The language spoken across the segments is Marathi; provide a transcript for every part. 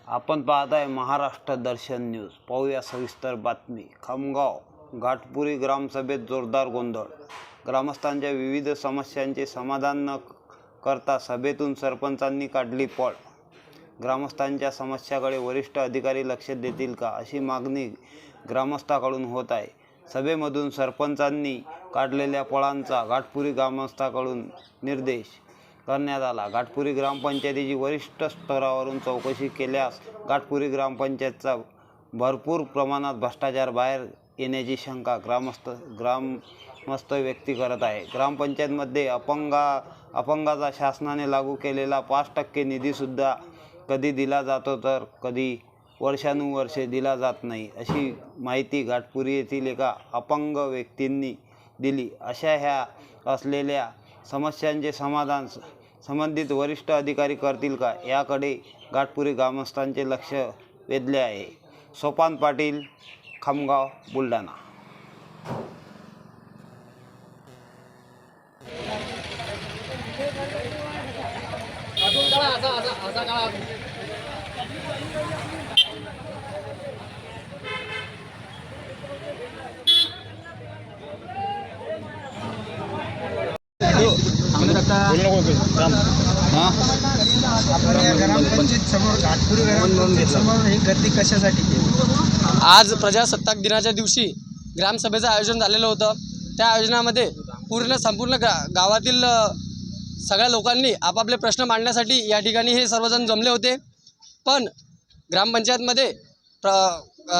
आपण पाहताय महाराष्ट्र दर्शन न्यूज। पाहूया सविस्तर बातमी। खामगाव घाटपुरी ग्रामसभेत जोरदार गोंधळ। ग्रामस्थांच्या विविध समस्यांचे समाधान न करता सभेतून सरपंचांनी काढली पळ। ग्रामस्थांच्या समस्याकडे वरिष्ठ अधिकारी लक्ष देतील का, अशी मागणी ग्रामस्थांकडून होत आहे। सभेमधून सरपंचांनी काढलेल्या पळांचा घाटपुरी ग्रामस्थांकडून निर्देश करण्यात आला। घाटपुरी ग्रामपंचायतीची वरिष्ठ स्तरावरून चौकशी केल्यास घाटपुरी ग्रामपंचायतचा भरपूर प्रमाणात भ्रष्टाचार बाहेर येण्याची शंका ग्रामस्थ व्यक्त करत आहे। ग्रामपंचायतमध्ये अपंगाचा शासनाने लागू केलेला 5% निधीसुद्धा कधी दिला जातो तर कधी वर्षानुवर्षे दिला जात नाही, अशी माहिती घाटपुरी येथील एका अपंग व्यक्तींनी दिली। अशा ह्या असलेल्या समस्यांचे समाधान संबंधित वरिष्ठ अधिकारी करतील का, याकडे घाटपुरी ग्रामस्थांचे लक्ष वेधले आहे। सोपान पाटील, खामगाव, बुलढाणा। ग्रामपंचायत समोर घाटपुरी ग्रामपंचायत समोर ही गर्दी कशासाठी केली? आज प्रजासत्ताक दिनाच्या दिवशी ग्रामसभेचं आयोजन झालेलं होतं। त्या आयोजनामध्ये संपूर्ण गावातील सगळ्या लोकांनी आपापले प्रश्न मांडण्यासाठी या ठिकाणी हे सर्वजण जमले होते। पण ग्रामपंचायतमध्ये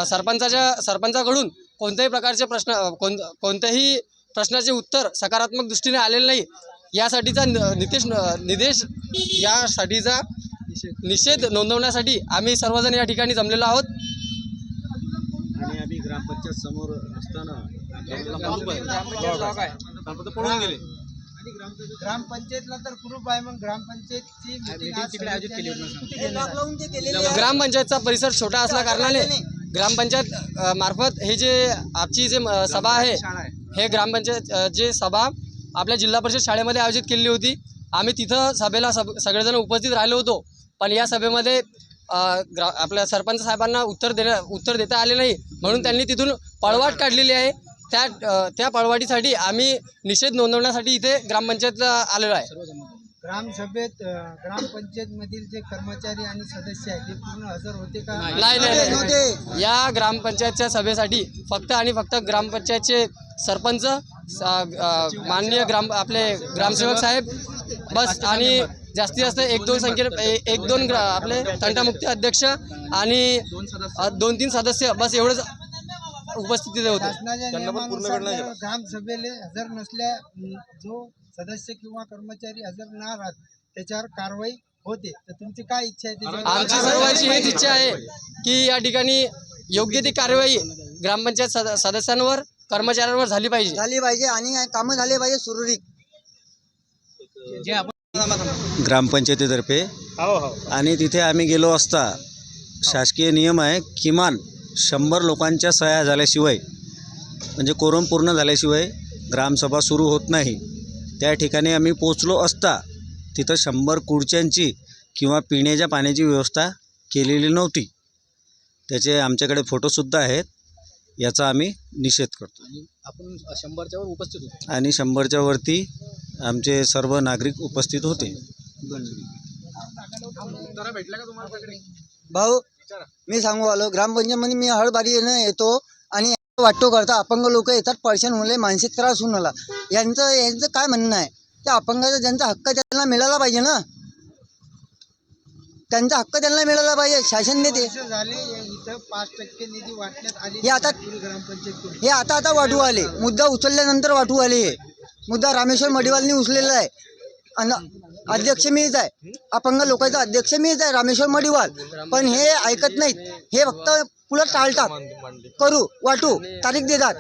सरपंचाकडून कोणत्याही प्रकारचे कोणत्याही प्रश्नाचे उत्तर सकारात्मक दृष्टीने आलेले नाही। यासाठीचा निषेध नोंदवण्यासाठी आम्ही सर्वजण या ठिकाणी जमलेलो आहोत। आणि आम्ही ग्रामपंचायत समोर असताना पळून गेले आणि ग्रामपंचायतला तर ग्रुप आहे, मग ग्रामपंचायतची तिकडे आयोजित केली होती। ग्रामपंचायतचा परिसर छोटा असल्या कारणाने ग्रामपंचायत मार्फत हे जे आजची जे सभा आहे, हे ग्रामपंचायत जे सभा आपल्या जिल्हा परिषद शाळेमध्ये आयोजित केलेली होती। आम्ही तिथं सभेला सगळेजण उपस्थित राहिलो होतो। पण या सभेमध्ये आपल्या सरपंच साहेबांना उत्तर देता आले नाही, म्हणून त्यांनी तिथून पळवाट काढलेली आहे। त्या पळवाटीसाठी आम्ही निषेध नोंदवण्यासाठी इथे ग्रामपंचायतला आलेलो आहे। ग्रामसभेत ग्रामपंचायतमधील जे कर्मचारी आणि सदस्य आहेत ते पूर्ण हजर होते का? नाही। या ग्रामपंचायतच्या सभेसाठी फक्त आणि फक्त ग्रामपंचायतचे सरपंच, माननीय आपले ग्रामसेवक साहेब बस, आणि जास्तीत जास्त एक दोन आपले तंटामुक्ती अध्यक्ष आणि 2-3 सदस्य बस एवढंच उपस्थितीत होते। शासनाच्या नियमानुसार ग्रामसभेला हजर नसल्या जो सदस्य किंवा कर्मचारी हजर न राहत त्याच्यावर कारवाई होते। तर तुमची काय इच्छा आहे? आमची सर्वांची हीच इच्छा आहे की या ठिकाणी योग्य ती कारवाई ग्रामपंचायत सदस्यांवर, कर्मचाऱ्यांवर झाली पाहिजे आणि कामं झाले पाहिजे सुरळीत। ग्रामपंचायतीतर्फे आणि तिथे आम्ही गेलो असता शासकीय नियम आहे, किमान 100 लोकांच्या सह्या झाल्याशिवाय, म्हणजे कोरम पूर्ण झाल्याशिवाय ग्रामसभा सुरू होत नाही। त्या ठिकाणी आम्ही पोचलो असता तिथं 100 खुर्च्यांची किंवा पिण्याच्या पाण्याची व्यवस्था केलेली नव्हती। त्याचे आमच्याकडे फोटोसुद्धा आहेत। याचा आम्ही निषेध करतो। आपण 100च्या वर उपस्थित होतो आणि 100च्या वरती आमचे सर्व नागरिक उपस्थित होते। भाऊ, मी सांगू आलो, ग्रामपंचायतमध्ये मी हर बारी येतो आणि वाटतो करता अपंग लोक येतात, परेशान होले, मानसिक त्रास होऊन आला। यांचं काय म्हणणं आहे? त्या अपंगाचा ज्यांचा हक्क त्यांना मिळाला पाहिजे ना, त्यांचा हक्क त्यांना मिळाला पाहिजे। शासन देते झाले इथं 5% निधी वाटण्यात आले, हे आता वाटू आले, मुद्दा उचलल्यानंतर वाटू आले। हे मुद्दा रामेश्वर मडिवालनी उचललेला आहे आणि अध्यक्ष मीच आहे, अपंग लोकांचा अध्यक्ष मीच आहे, रामेश्वर मडिवाल। पण हे ऐकत नाहीत, हे फक्त पुढं टाळतात, करू वाटू तारीख देतात।